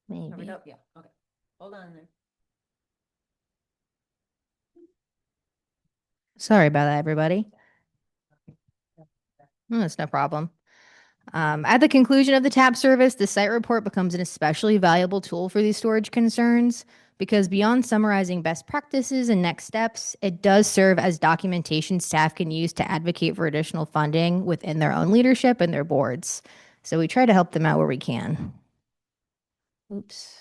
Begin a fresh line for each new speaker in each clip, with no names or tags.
Maybe.
Yeah, okay. Hold on there.
Sorry about that, everybody. Oh, that's no problem. At the conclusion of the TAP service, the site report becomes an especially valuable tool for these storage concerns because beyond summarizing best practices and next steps, it does serve as documentation staff can use to advocate for additional funding within their own leadership and their boards. So we try to help them out where we can. Oops.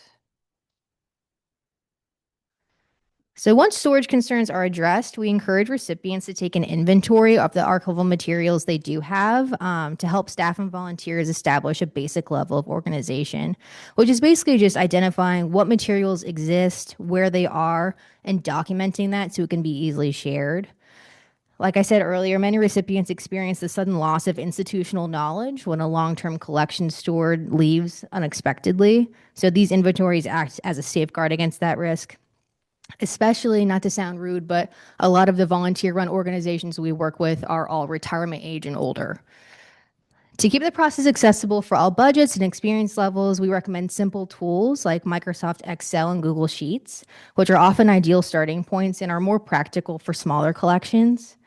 So once storage concerns are addressed, we encourage recipients to take an inventory of the archival materials they do have to help staff and volunteers establish a basic level of organization, which is basically just identifying what materials exist, where they are, and documenting that so it can be easily shared. Like I said earlier, many recipients experience the sudden loss of institutional knowledge when a long-term collection steward leaves unexpectedly. So these inventories act as a safeguard against that risk. Especially, not to sound rude, but a lot of the volunteer run organizations we work with are all retirement age and older. To keep the process accessible for all budgets and experience levels, we recommend simple tools like Microsoft Excel and Google Sheets, which are often ideal starting points and are more practical for smaller collections.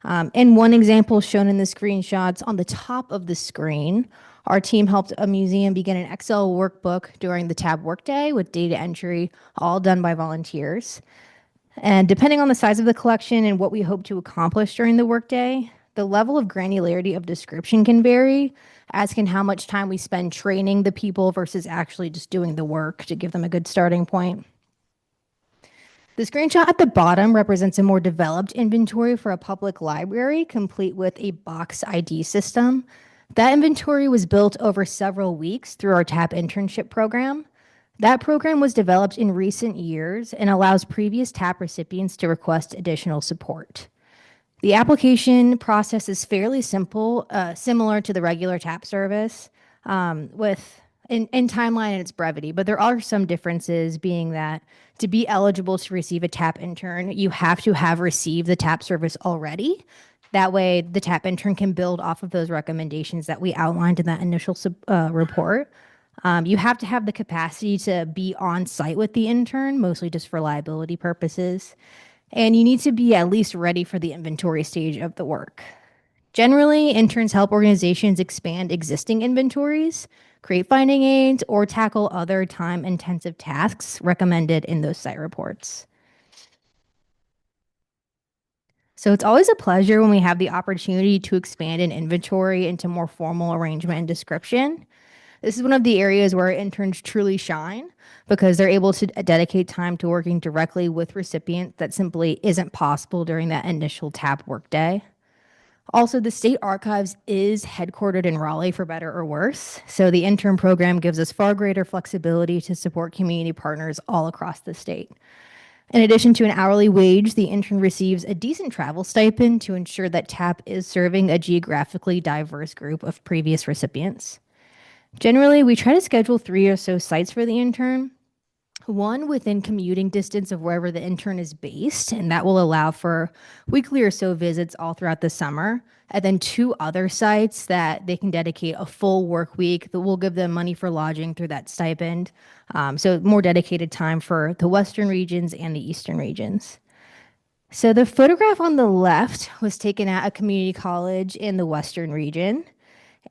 And one example shown in the screenshots on the top of the screen, our team helped a museum begin an Excel workbook during the TAB workday with data entry, all done by volunteers. And depending on the size of the collection and what we hope to accomplish during the workday, the level of granularity of description can vary, as can how much time we spend training the people versus actually just doing the work to give them a good starting point. The screenshot at the bottom represents a more developed inventory for a public library, complete with a box ID system. That inventory was built over several weeks through our TAP internship program. That program was developed in recent years and allows previous TAP recipients to request additional support. The application process is fairly simple, similar to the regular TAP service, with in timeline and its brevity, but there are some differences, being that to be eligible to receive a TAP intern, you have to have received the TAP service already. That way, the TAP intern can build off of those recommendations that we outlined in that initial report. You have to have the capacity to be on site with the intern, mostly just for liability purposes. And you need to be at least ready for the inventory stage of the work. Generally, interns help organizations expand existing inventories, create finding aids, or tackle other time-intensive tasks recommended in those site reports. So it's always a pleasure when we have the opportunity to expand an inventory into more formal arrangement and description. This is one of the areas where interns truly shine because they're able to dedicate time to working directly with recipients that simply isn't possible during that initial TAP workday. Also, the state archives is headquartered in Raleigh, for better or worse. So the intern program gives us far greater flexibility to support community partners all across the state. In addition to an hourly wage, the intern receives a decent travel stipend to ensure that TAP is serving a geographically diverse group of previous recipients. Generally, we try to schedule 3 or so sites for the intern, one within commuting distance of wherever the intern is based, and that will allow for weekly or so visits all throughout the summer. And then 2 other sites that they can dedicate a full work week that will give them money for lodging through that stipend. So more dedicated time for the western regions and the eastern regions. So the photograph on the left was taken at a community college in the western region.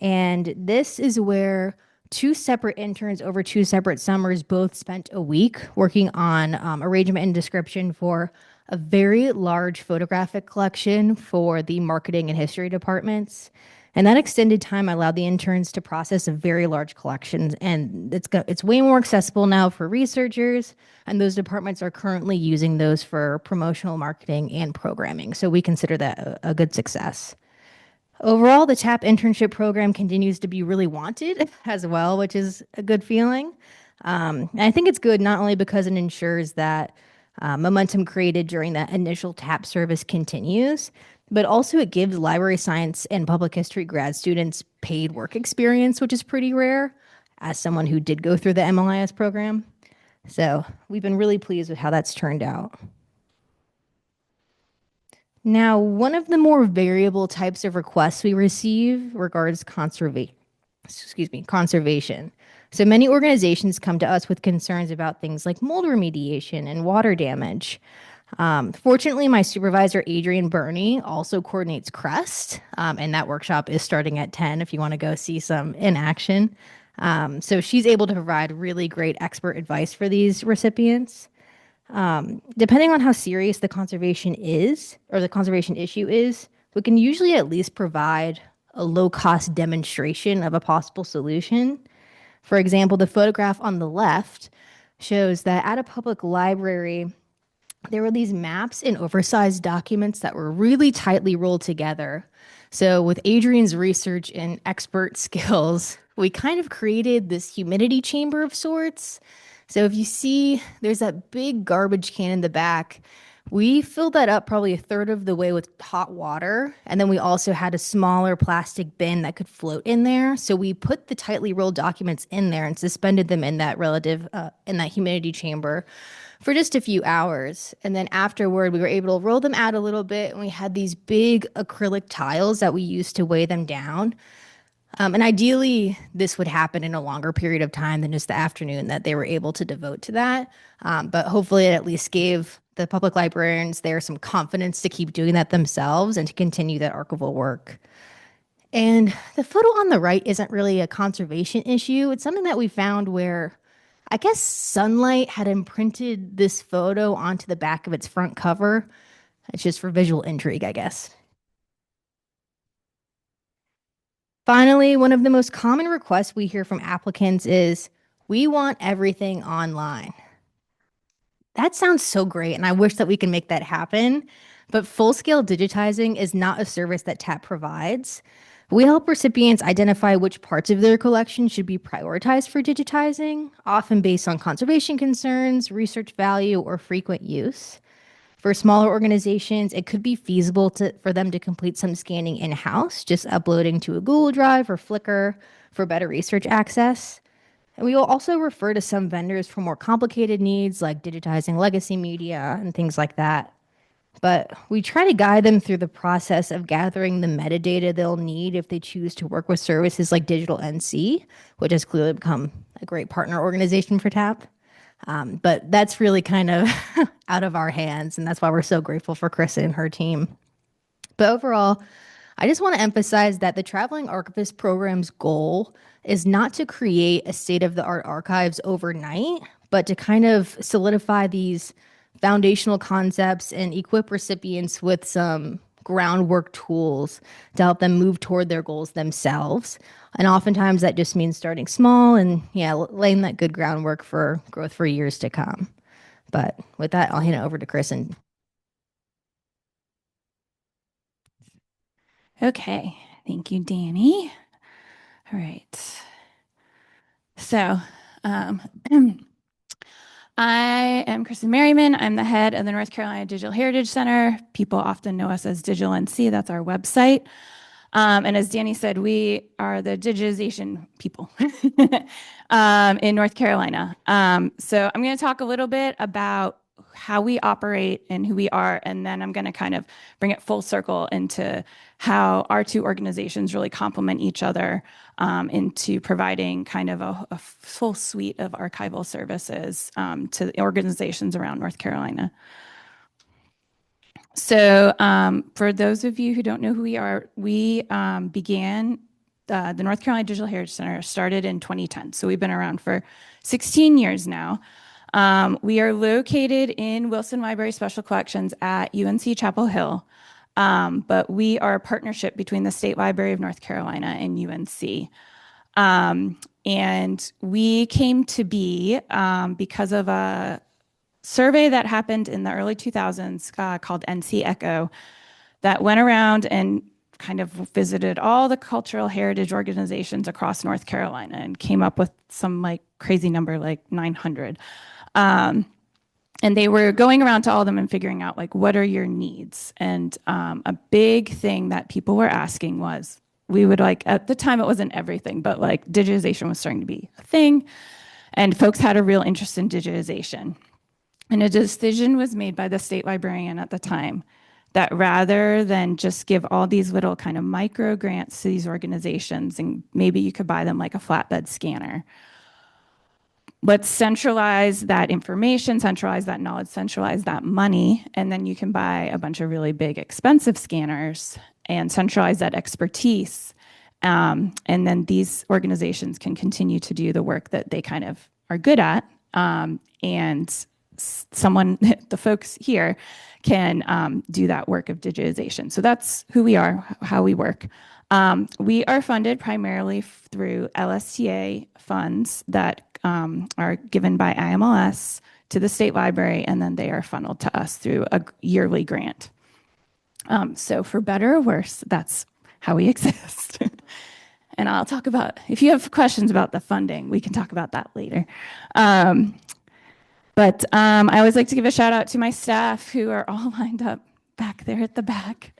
And this is where 2 separate interns over 2 separate summers both spent a week working on arrangement and description for a very large photographic collection for the marketing and history departments. And that extended time allowed the interns to process a very large collection. And it's way more accessible now for researchers. And those departments are currently using those for promotional marketing and programming. So we consider that a good success. Overall, the TAP internship program continues to be really wanted as well, which is a good feeling. And I think it's good not only because it ensures that momentum created during that initial TAP service continues, but also it gives library science and public history grad students paid work experience, which is pretty rare as someone who did go through the MLIS program. So we've been really pleased with how that's turned out. Now, one of the more variable types of requests we receive regards conservation. So many organizations come to us with concerns about things like mold remediation and water damage. Fortunately, my supervisor, Adrian Burney, also coordinates CREST, and that workshop is starting at 10 if you want to go see some in action. So she's able to provide really great expert advice for these recipients. Depending on how serious the conservation is or the conservation issue is, we can usually at least provide a low cost demonstration of a possible solution. For example, the photograph on the left shows that at a public library, there were these maps and oversized documents that were really tightly rolled together. So, with Adrian's research and expert skills, we kind of created this humidity chamber of sorts. So, if you see, there's that big garbage can in the back. We filled that up probably a third of the way with hot water. And then we also had a smaller plastic bin that could float in there. So we put the tightly rolled documents in there and suspended them in that in that humidity chamber for just a few hours. And then afterward, we were able to roll them out a little bit. And we had these big acrylic tiles that we used to weigh them down. And ideally, this would happen in a longer period of time than just the afternoon that they were able to devote to that. But hopefully, it at least gave the public librarians there some confidence to keep doing that themselves and to continue that archival work. And the photo on the right isn't really a conservation issue. It's something that we found where I guess sunlight had imprinted this photo onto the back of its front cover. It's just for visual intrigue, I guess. Finally, one of the most common requests we hear from applicants is, we want everything online. That sounds so great, and I wish that we can make that happen. But full-scale digitizing is not a service that TAP provides. We help recipients identify which parts of their collection should be prioritized for digitizing, often based on conservation concerns, research value, or frequent use. For smaller organizations, it could be feasible for them to complete some scanning in-house, just uploading to a Google Drive or Flickr for better research access. And we will also refer to some vendors for more complicated needs like digitizing legacy media and things like that. But we try to guide them through the process of gathering the metadata they'll need if they choose to work with services like Digital NC, which has clearly become a great partner organization for TAP. But that's really kind of out of our hands, and that's why we're so grateful for Kristen and her team. But overall, I just want to emphasize that the Traveling Archivist program's goal is not to create a state-of-the-art archives overnight, but to kind of solidify these foundational concepts and equip recipients with some groundwork tools to help them move toward their goals themselves. And oftentimes that just means starting small and laying that good groundwork for growth for years to come. But with that, I'll hand it over to Kristen.
Okay, thank you, Danny. All right. So I am Kristen Merryman. I'm the head of the North Carolina Digital Heritage Center. People often know us as Digital NC. That's our website. And as Danny said, we are the digitization people in North Carolina. So I'm going to talk a little bit about how we operate and who we are, and then I'm going to kind of bring it full circle into how our two organizations really complement each other into providing kind of a full suite of archival services to the organizations around North Carolina. So for those of you who don't know who we are, we began the North Carolina Digital Heritage Center started in 2010. So we've been around for 16 years now. We are located in Wilson Library Special Collections at UNC Chapel Hill, but we are a partnership between the State Library of North Carolina and UNC. And we came to be because of a survey that happened in the early 2000s called NC Echo that went around and kind of visited all the cultural heritage organizations across North Carolina and came up with some like crazy number, like 900. And they were going around to all of them and figuring out like, what are your needs? And a big thing that people were asking was, we would like, at the time it wasn't everything, but like digitization was starting to be a thing. And folks had a real interest in digitization. And a decision was made by the state librarian at the time that rather than just give all these little kind of micro grants to these organizations, and maybe you could buy them like a flatbed scanner, let's centralize that information, centralize that knowledge, centralize that money, and then you can buy a bunch of really big, expensive scanners and centralize that expertise. And then these organizations can continue to do the work that they kind of are good at. And someone, the folks here, can do that work of digitization. So that's who we are, how we work. We are funded primarily through LSTA funds that are given by IMLS to the state library, and then they are funneled to us through a yearly grant. So for better or worse, that's how we exist. And I'll talk about, if you have questions about the funding, we can talk about that later. But I always like to give a shout out to my staff who are all lined up back there at the back.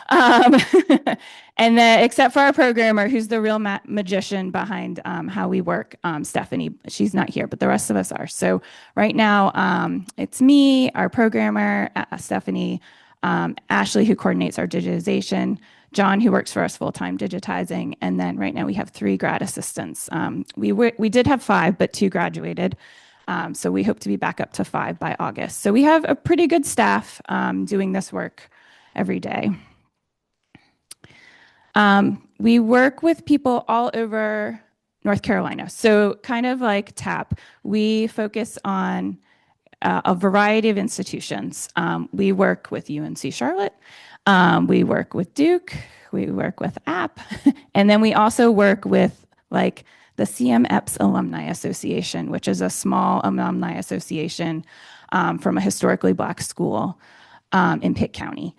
And then, except for our programmer, who's the real magician behind how we work, Stephanie. She's not here, but the rest of us are. So right now, it's me, our programmer, Stephanie, Ashley, who coordinates our digitization, John, who works for us full-time digitizing, and then right now we have 3 grad assistants. We did have 5, but 2 graduated. So we hope to be back up to 5 by August. So we have a pretty good staff doing this work every day. We work with people all over North Carolina. So kind of like TAP, we focus on a variety of institutions. We work with UNC Charlotte. We work with Duke. We work with App. And then we also work with like the CMEPS Alumni Association, which is a small alumni association from a historically Black school in Pitt County,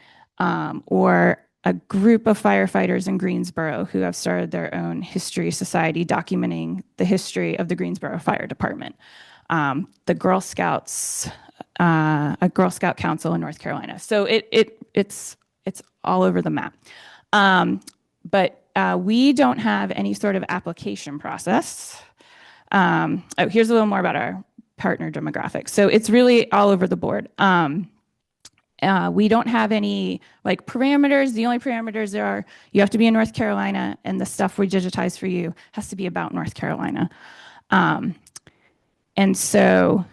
or a group of firefighters in Greensboro who have started their own history society documenting the history of the Greensboro Fire Department, the Girl Scouts, a Girl Scout Council in North Carolina. So it's all over the map. But we don't have any sort of application process. Here's a little more about our partner demographic. So it's really all over the board. We don't have any like parameters. The only parameters there are you have to be in North Carolina, and the stuff we digitize for you has to be about North Carolina. And so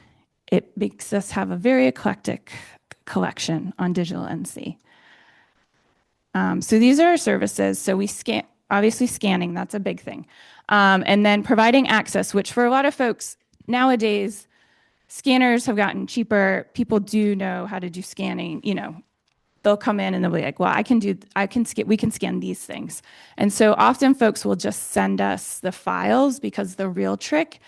it makes us have a very eclectic collection on Digital NC. So these are our services. So we scan, obviously scanning, that's a big thing. And then providing access, which for a lot of folks nowadays, scanners have gotten cheaper. People do know how to do scanning. You know, they'll come in and they'll be like, well, we can scan these things. And so often folks will just send us the files, because the real trick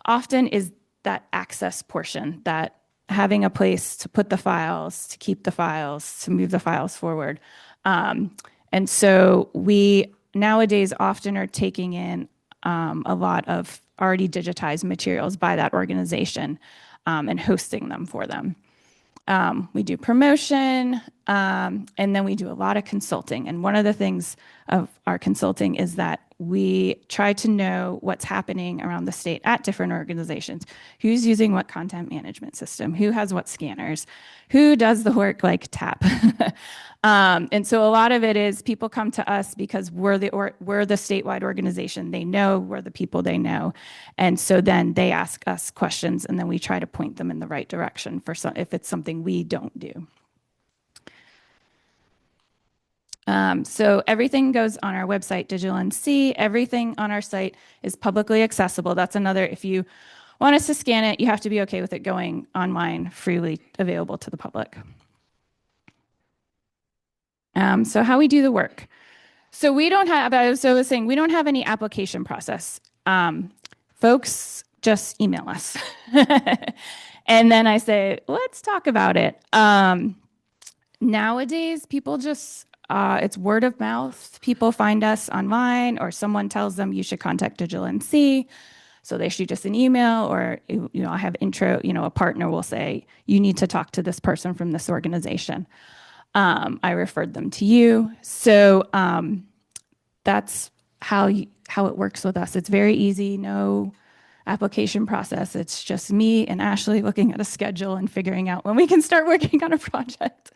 often is that access portion, that having a place to put the files, to keep the files, to move the files forward. And so we nowadays often are taking in a lot of already digitized materials by that organization and hosting them for them. We do promotion, and then we do a lot of consulting. And one of the things of our consulting is that we try to know what's happening around the state at different organizations. Who's using what content management system? Who has what scanners? Who does the work like TAP? And so a lot of it is people come to us because we're the statewide organization. They know, we're the people they know. And so then they ask us questions, and then we try to point them in the right direction for if it's something we don't do. So everything goes on our website, Digital NC. Everything on our site is publicly accessible. That's another, if you want us to scan it, you have to be okay with it going online, freely available to the public. So how we do the work. So we don't have, I was saying, we don't have any application process. Folks just email us. And then I say, let's talk about it. Nowadays, people just, it's word of mouth. People find us online, or someone tells them you should contact Digital NC. So they shoot us an email, or, I have a partner will say, you need to talk to this person from this organization. I referred them to you. So that's how it works with us. It's very easy, no application process. It's just me and Ashley looking at a schedule and figuring out when we can start working on a project.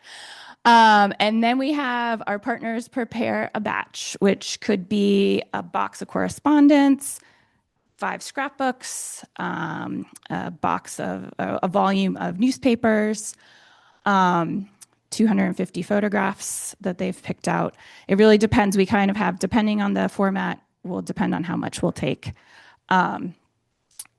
And then we have our partners prepare a batch, which could be a box of correspondence, 5 scrapbooks, a volume of newspapers, 250 photographs that they've picked out. It really depends. We kind of have, depending on the format, will depend on how much we'll take. And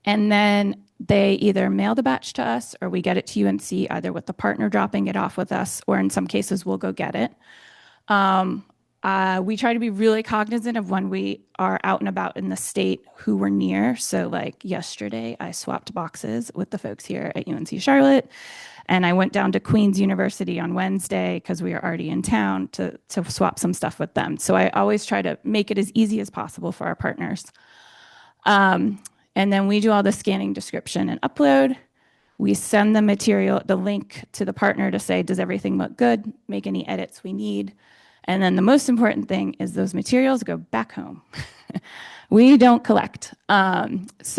then they either mail the batch to us or we get it to UNC, either with the partner dropping it off with us, or in some cases, we'll go get it. We try to be really cognizant of when we are out and about in the state who we're near. So like yesterday, I swapped boxes with the folks here at UNC Charlotte, and I went down to Queen's University on Wednesday because we are already in town to swap some stuff with them. So I always try to make it as easy as possible for our partners. And then we do all the scanning, description, and upload. We send the material, the link to the partner to say, does everything look good? Make any edits we need. And then the most important thing is those materials go back home. We don't collect. It's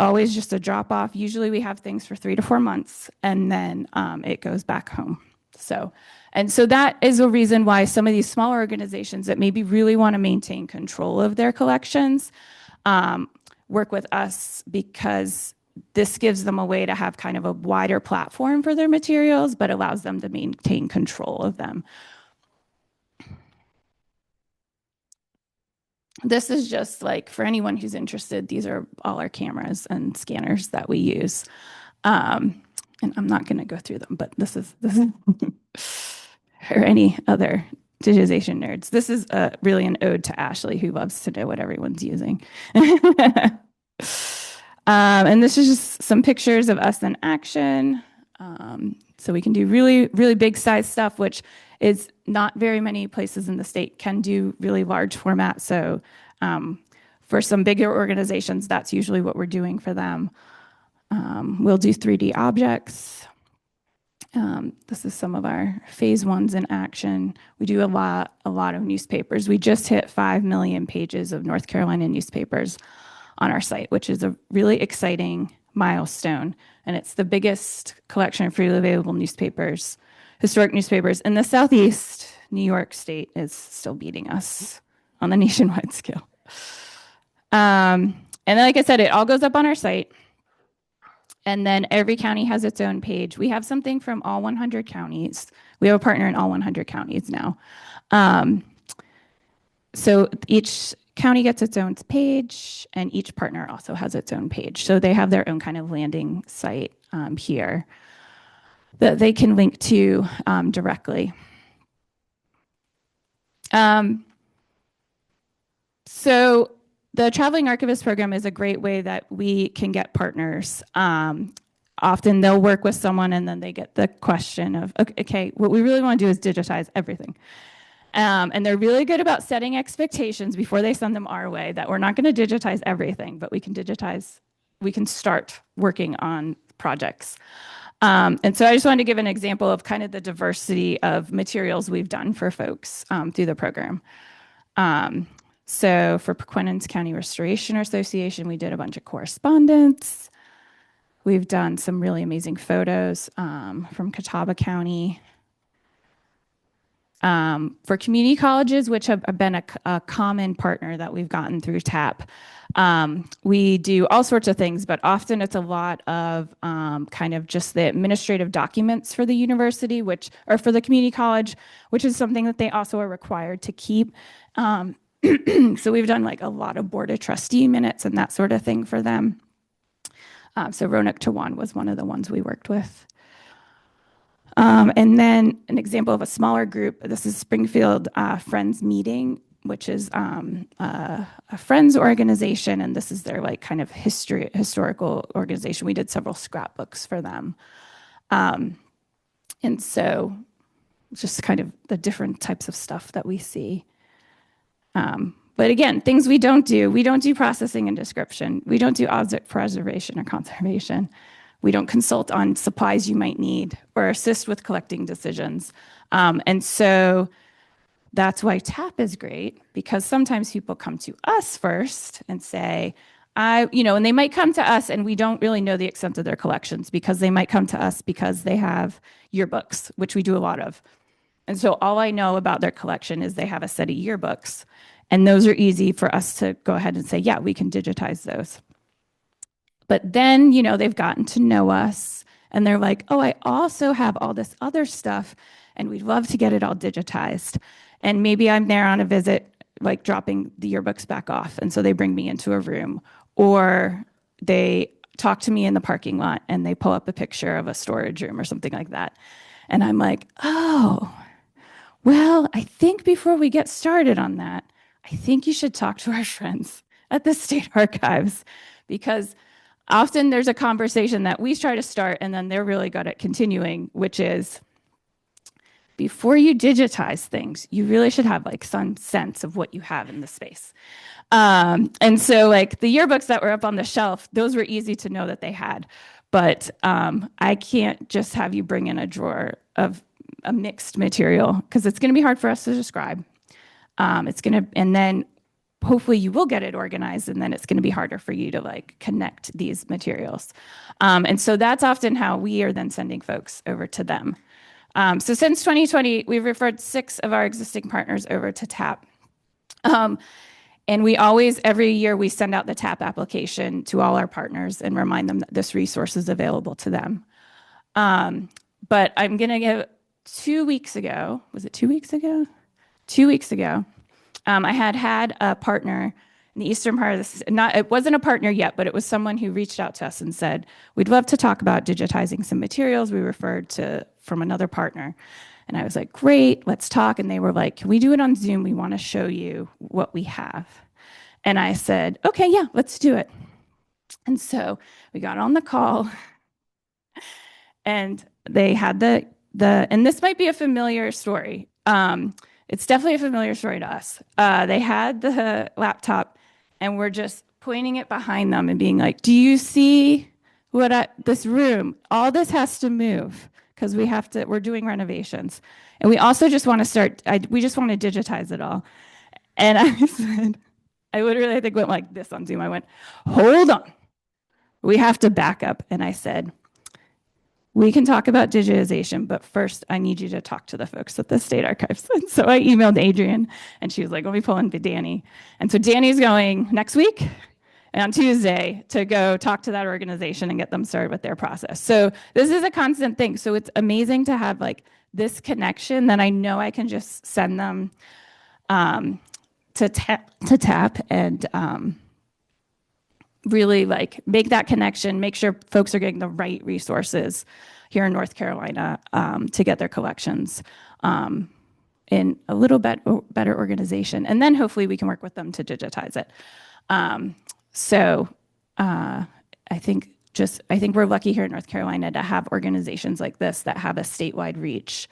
always just a drop off. Usually we have things for 3 to 4 months, and then it goes back home. So that is a reason why some of these smaller organizations that maybe really want to maintain control of their collections work with us, because this gives them a way to have kind of a wider platform for their materials, but allows them to maintain control of them. This is just like, for anyone who's interested, these are all our cameras and scanners that we use. And I'm not going to go through them, but this is or any other digitization nerds. This is really an ode to Ashley, who loves to know what everyone's using. And this is just some pictures of us in action. So we can do really, really big size stuff, which is not very many places in the state can do really large format. So for some bigger organizations, that's usually what we're doing for them. We'll do 3D objects. This is some of our phase 1s in action. We do a lot of newspapers. We just hit 5 million pages of North Carolina newspapers on our site, which is a really exciting milestone. And it's the biggest collection of freely available newspapers, historic newspapers in the Southeast. New York State is still beating us on the nationwide scale. And like I said, it all goes up on our site. And then every county has its own page. We have something from all 100 counties. We have a partner in all 100 counties now. So each county gets its own page, and each partner also has its own page. So they have their own kind of landing site here that they can link to directly. So the Traveling Archivist program is a great way that we can get partners. Often they'll work with someone and then they get the question of, okay, what we really want to do is digitize everything. And they're really good about setting expectations before they send them our way, that we're not going to digitize everything, but we can start working on projects. And so I just wanted to give an example of kind of the diversity of materials we've done for folks through the program. So for Pequenens County Restoration Association, we did a bunch of correspondence. We've done some really amazing photos from Catawba County. For community colleges, which have been a common partner that we've gotten through TAP, we do all sorts of things, but often it's a lot of kind of just the administrative documents for the university, or for the community college, which is something that they also are required to keep. So we've done like a lot of board of trustee minutes and that sort of thing for them. So Roanoke Tawan was one of the ones we worked with. And then an example of a smaller group, this is Springfield Friends Meeting, which is a Friends organization, and this is their like kind of historical organization. We did several scrapbooks for them. And so just kind of the different types of stuff that we see. But again, things we don't do processing and description. We don't do object preservation or conservation. We don't consult on supplies you might need or assist with collecting decisions. And so that's why TAP is great, because sometimes people come to us first and say, and they might come to us and we don't really know the extent of their collections because they might come to us because they have yearbooks, which we do a lot of. And so all I know about their collection is they have a set of yearbooks. And those are easy for us to go ahead and say, yeah, we can digitize those. But then, they've gotten to know us and they're like, oh, I also have all this other stuff and we'd love to get it all digitized. And maybe I'm there on a visit, like dropping the yearbooks back off. And so they bring me into a room, or they talk to me in the parking lot and they pull up a picture of a storage room or something like that. And I'm like, oh, well, I think before we get started on that, I think you should talk to our friends at the State Archives, because often there's a conversation that we try to start and then they're really good at continuing, which is, before you digitize things, you really should have like some sense of what you have in the space. And so like the yearbooks that were up on the shelf, those were easy to know that they had. But I can't just have you bring in a drawer of a mixed material because it's going to be hard for us to describe. And then hopefully you will get it organized, and then it's going to be harder for you to like connect these materials. And so that's often how we are then sending folks over to them. So since 2020, we've referred 6 of our existing partners over to TAP. And we always, every year, we send out the TAP application to all our partners and remind them that this resource is available to them. But I'm going to give 2 weeks ago, was it 2 weeks ago? 2 weeks ago, I had a partner in the eastern part of this. It wasn't a partner yet, but it was someone who reached out to us and said, we'd love to talk about digitizing some materials we referred to from another partner. And I was like, great, let's talk. And they were like, can we do it on Zoom? We want to show you what we have. And I said, okay, yeah, let's do it. And so we got on the call and they had and this might be a familiar story. It's definitely a familiar story to us. They had the laptop and we're just pointing it behind them and being like, do you see this room? All this has to move because we're doing renovations. And we also just want to we just want to digitize it all. And I said, I literally, I think went like this on Zoom. I went, hold on. We have to back up. And I said, we can talk about digitization, but first I need you to talk to the folks at the State Archives. And so I emailed Adrian and she was like, let me pull in Danny. And so Danny's going next week and on Tuesday to go talk to that organization and get them started with their process. So this is a constant thing. So it's amazing to have like this connection that I know I can just send them to TAP and really like make that connection, make sure folks are getting the right resources here in North Carolina to get their collections in a little bit better organization. And then hopefully we can work with them to digitize it. So I think we're lucky here in North Carolina to have organizations like this that have a statewide reach.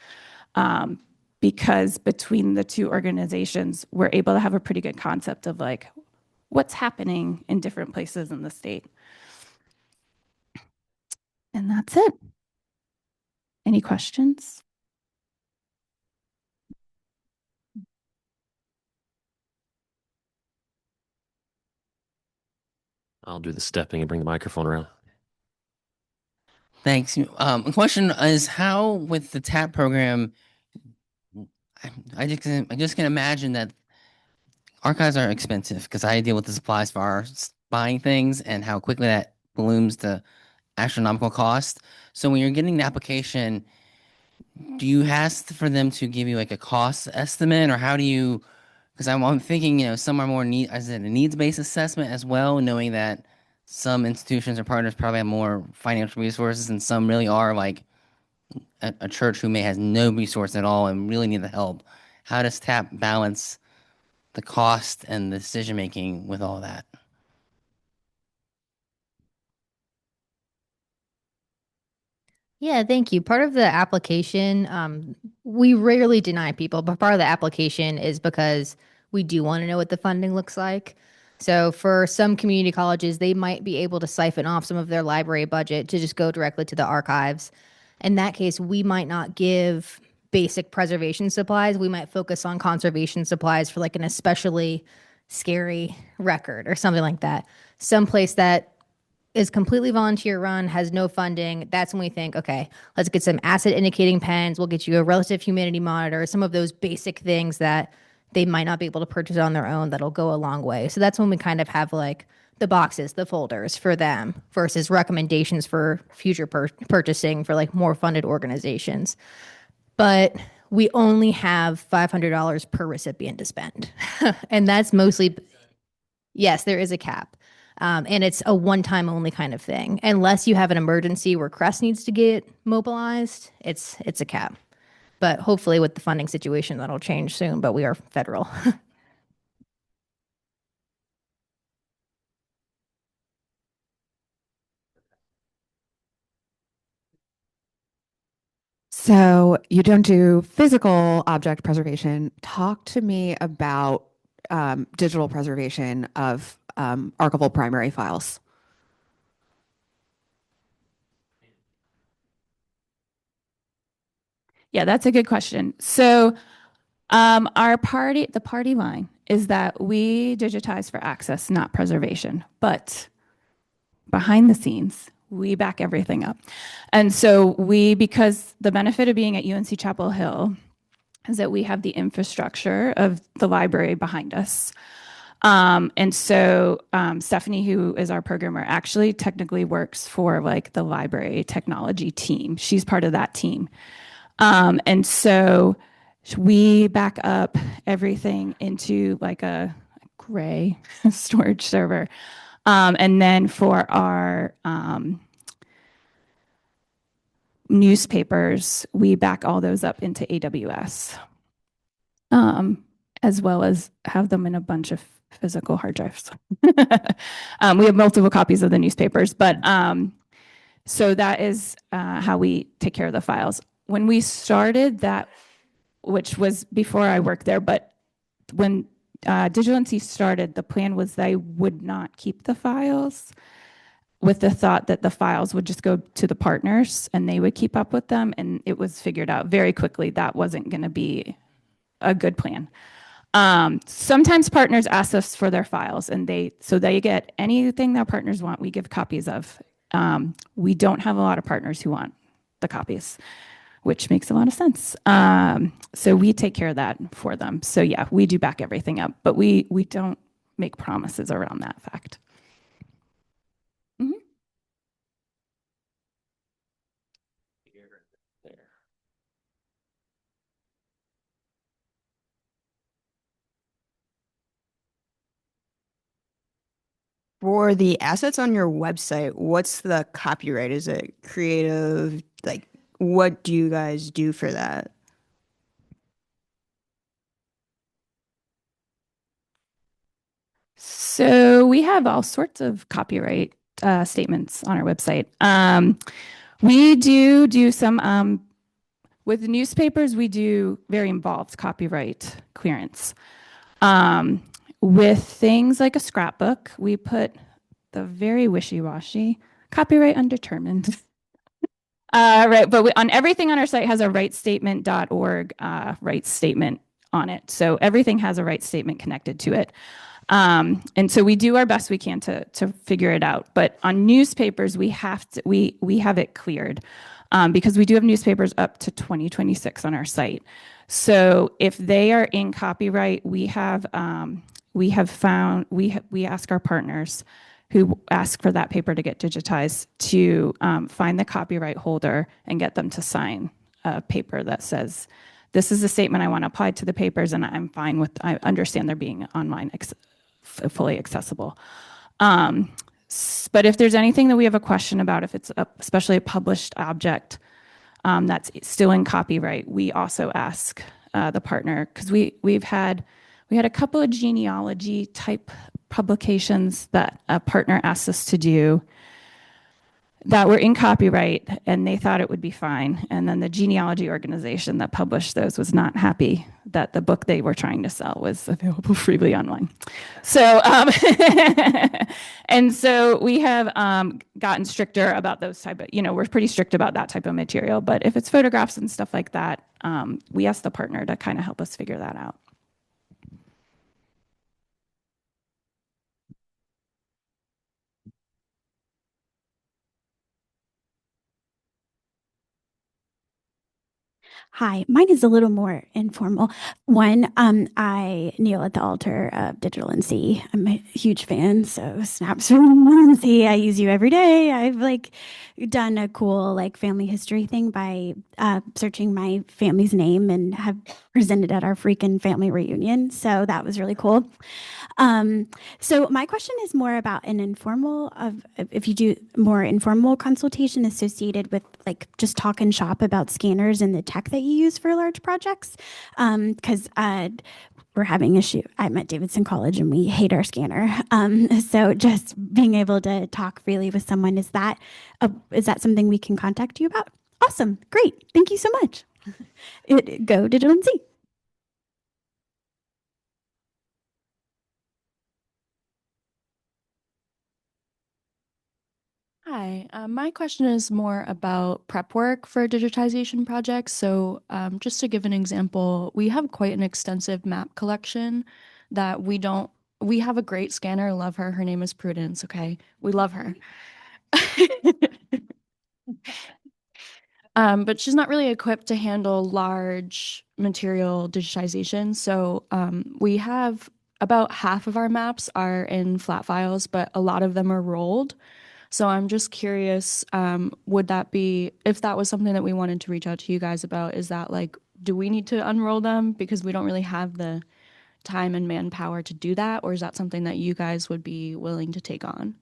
Because between the two organizations, we're able to have a pretty good concept of like what's happening in different places in the state. And that's it. Any questions?
I'll do the stepping and bring the microphone around.
Thanks. The question is, how with the TAP program, I just can imagine that archives are expensive because I deal with the supplies for our buying things and how quickly that balloons to astronomical cost. So when you're getting the application, do you ask for them to give you like a cost estimate, or how do you, because I'm thinking, some are more is it a needs-based assessment as well, knowing that some institutions or partners probably have more financial resources and some really are like a church who may has no resource at all and really need the help. How does TAP balance the cost and the decision-making with all that?
Yeah, thank you. Part of the application, we rarely deny people, but part of the application is because we do want to know what the funding looks like. So for some community colleges, they might be able to siphon off some of their library budget to just go directly to the archives. In that case, we might not give basic preservation supplies. We might focus on conservation supplies for like an especially scary record or something like that. Someplace that is completely volunteer run, has no funding. That's when we think, okay, let's get some asset indicating pens. We'll get you a relative humidity monitor, some of those basic things that they might not be able to purchase on their own that'll go a long way. So that's when we kind of have like the boxes, the folders for them versus recommendations for future purchasing for like more funded organizations. But we only have $500 per recipient to spend. And that's mostly, yes, there is a cap. And it's a one-time only kind of thing. Unless you have an emergency where Crest needs to get mobilized, it's a cap. But hopefully with the funding situation, that'll change soon, but we are federal.
So you don't do physical object preservation. Talk to me about digital preservation of archival primary files.
Yeah, that's a good question. So the party line is that we digitize for access, not preservation. But behind the scenes, we back everything up. And so because the benefit of being at UNC Chapel Hill is that we have the infrastructure of the library behind us. And so Stephanie, who is our programmer, actually technically works for like the library technology team. She's part of that team. And so we back up everything into like a gray storage server. And then for our newspapers, we back all those up into AWS, as well as have them in a bunch of physical hard drives. We have multiple copies of the newspapers, but so that is how we take care of the files. When we started that, which was before I worked there, but when Digital NC started, the plan was they would not keep the files with the thought that the files would just go to the partners and they would keep up with them. And it was figured out very quickly that wasn't going to be a good plan. Sometimes partners ask us for their files and they get anything that partners want, we give copies of. We don't have a lot of partners who want the copies, which makes a lot of sense. So we take care of that for them. So yeah, we do back everything up, but we don't make promises around that fact. Mm-hmm.
For the assets on your website, what's the copyright? Is it creative? Like, what do you guys do for that?
So we have all sorts of copyright statements on our website. We do some, with newspapers, we do very involved copyright clearance. With things like a scrapbook, we put the very wishy-washy copyright undetermined. Right, but on everything on our site has a rightstatement.org rights statement on it. So everything has a rights statement connected to it. And so we do our best we can to figure it out. But on newspapers, we have it cleared because we do have newspapers up to 2026 on our site. So if they are in copyright, we ask our partners who ask for that paper to get digitized to find the copyright holder and get them to sign a paper that says, this is a statement I want to apply to the papers and I understand they're being online fully accessible. But if there's anything that we have a question about, if it's especially a published object that's still in copyright, we also ask the partner, because we had a couple of genealogy type publications that a partner asked us to do that were in copyright and they thought it would be fine. And then the genealogy organization that published those was not happy that the book they were trying to sell was available freely online. So, and so we have gotten stricter about those type of, we're pretty strict about that type of material. But if it's photographs and stuff like that, we ask the partner to kind of help us figure that out.
Hi, mine is a little more informal. One, I kneel at the altar of Digital NC. I'm a huge fan, so snaps from NC. I use you every day. I've like done a cool like family history thing by searching my family's name and have presented at our freaking family reunion. So that was really cool. So my question is more about an informal of if you do more informal consultation associated with like just talk and shop about scanners and the tech that you use for large projects. Because we're having issue. I'm at Davidson College and we hate our scanner. So just being able to talk freely with someone, is that something we can contact you about? Awesome, great, thank you so much. Go Digital NC.
Hi, my question is more about prep work for digitization projects. So just to give an example, we have quite an extensive map collection that we have a great scanner, love her. Her name is Prudence, okay? We love her. But she's not really equipped to handle large material digitization. So we have about half of our maps are in flat files, but a lot of them are rolled. So I'm just curious, would that be, if that was something that we wanted to reach out to you guys about, is that like, do we need to unroll them because we don't really have the time and manpower to do that? Or is that something that you guys would be willing to take on?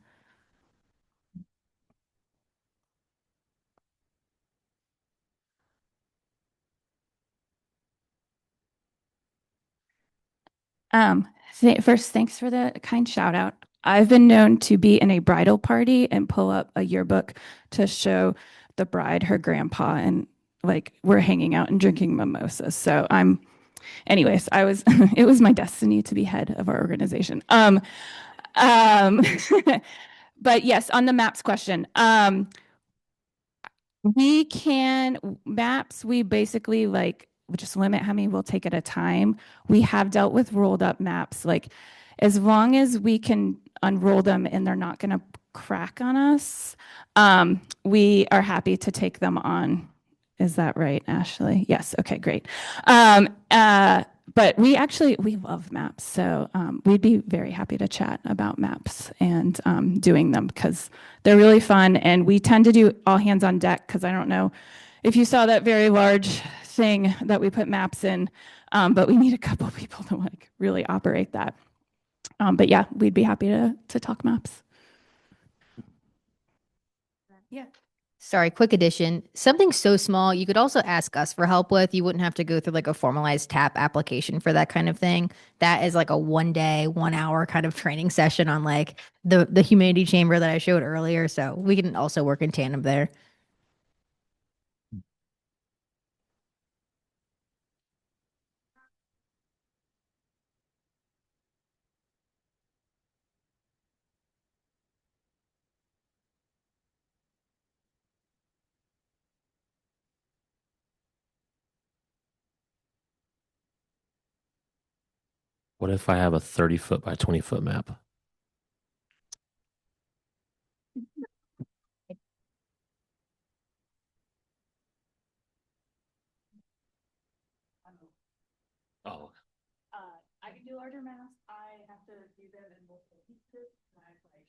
First, thanks for the kind shout out. I've been known to be in a bridal party and pull up a yearbook to show the bride her grandpa, and like we're hanging out and drinking mimosas. So anyways, it was my destiny to be head of our organization. But yes, on the maps question, we basically like we just limit how many we'll take at a time. We have dealt with rolled up maps, like as long as we can unroll them and they're not going to crack on us, we are happy to take them on. Is that right, Ashley? Yes. Okay, great. But we love maps, so we'd be very happy to chat about maps and doing them because they're really fun. And we tend to do all hands on deck because I don't know if you saw that very large thing that we put maps in, but we need a couple people to like really operate that. But yeah, we'd be happy to talk maps.
Yeah. Sorry, quick addition. Something so small, you could also ask us for help with. You wouldn't have to go through like a formalized TAP application for that kind of thing. That is like a 1 day, 1 hour kind of training session on like the humidity chamber that I showed earlier. So we can also work in tandem there.
What if I have a 30-foot by 20-foot map? Oh,
I can do larger maps. I have to do them in multiple pieces. And I like,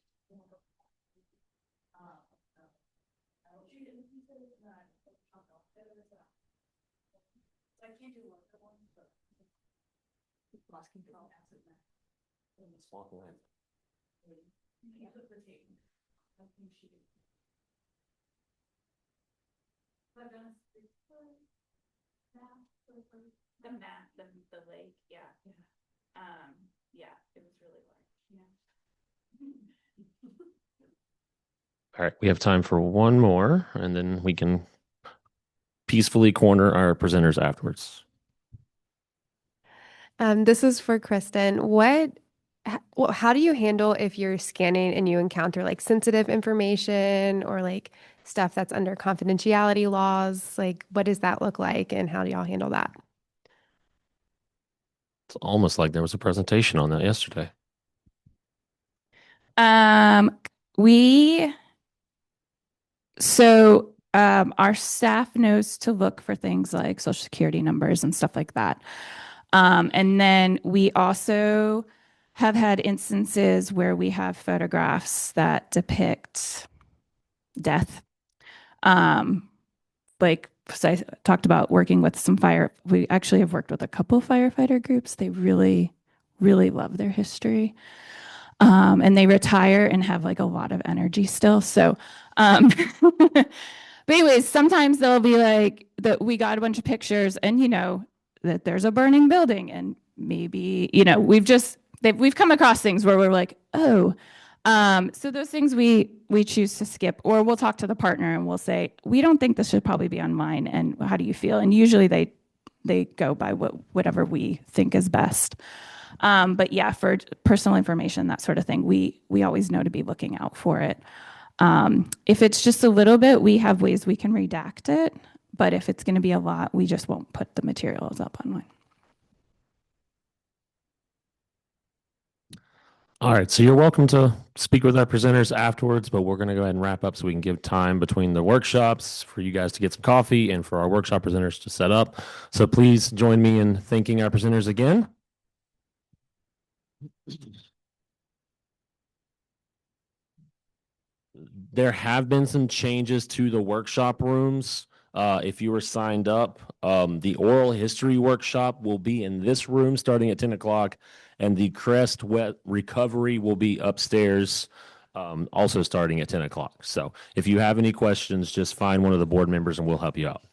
I will shoot it in pieces and I can't do larger ones, but lost control.
let's walk away.
The map, the lake, yeah. Yeah, it was really large.
All right, we have time for one more, and then we can peacefully corner our presenters afterwards.
This is for Kristen. How do you handle if you're scanning and you encounter like sensitive information or like stuff that's under confidentiality laws? Like, what does that look like and how do y'all handle that?
It's almost like there was a presentation on that yesterday.
So our staff knows to look for things like social security numbers and stuff like that. And then we also have had instances where we have photographs that depict death. Like, 'cause I talked about working with some we actually have worked with a couple firefighter groups. They really, really love their history. And they retire and have like a lot of energy still. So, but anyways, sometimes they'll be like that. We got a bunch of pictures and, you know, that there's a burning building and maybe, you know, we've come across things where we're like, oh, so those things we choose to skip, or we'll talk to the partner and we'll say, we don't think this should probably be on mine. And how do you feel? And usually they go by whatever we think is best. But yeah, for personal information, that sort of thing, we always know to be looking out for it. If it's just a little bit, we have ways we can redact it. But if it's going to be a lot, we just won't put the materials up online.
All right, so you're welcome to speak with our presenters afterwards, but we're going to go ahead and wrap up so we can give time between the workshops for you guys to get some coffee and for our workshop presenters to set up. So please join me in thanking our presenters again. There have been some changes to the workshop rooms. If you were signed up, the oral history workshop will be in this room starting at 10 o'clock, and the CREST wet recovery will be upstairs, also starting at 10 o'clock. So if you have any questions, just find one of the board members and we'll help you out.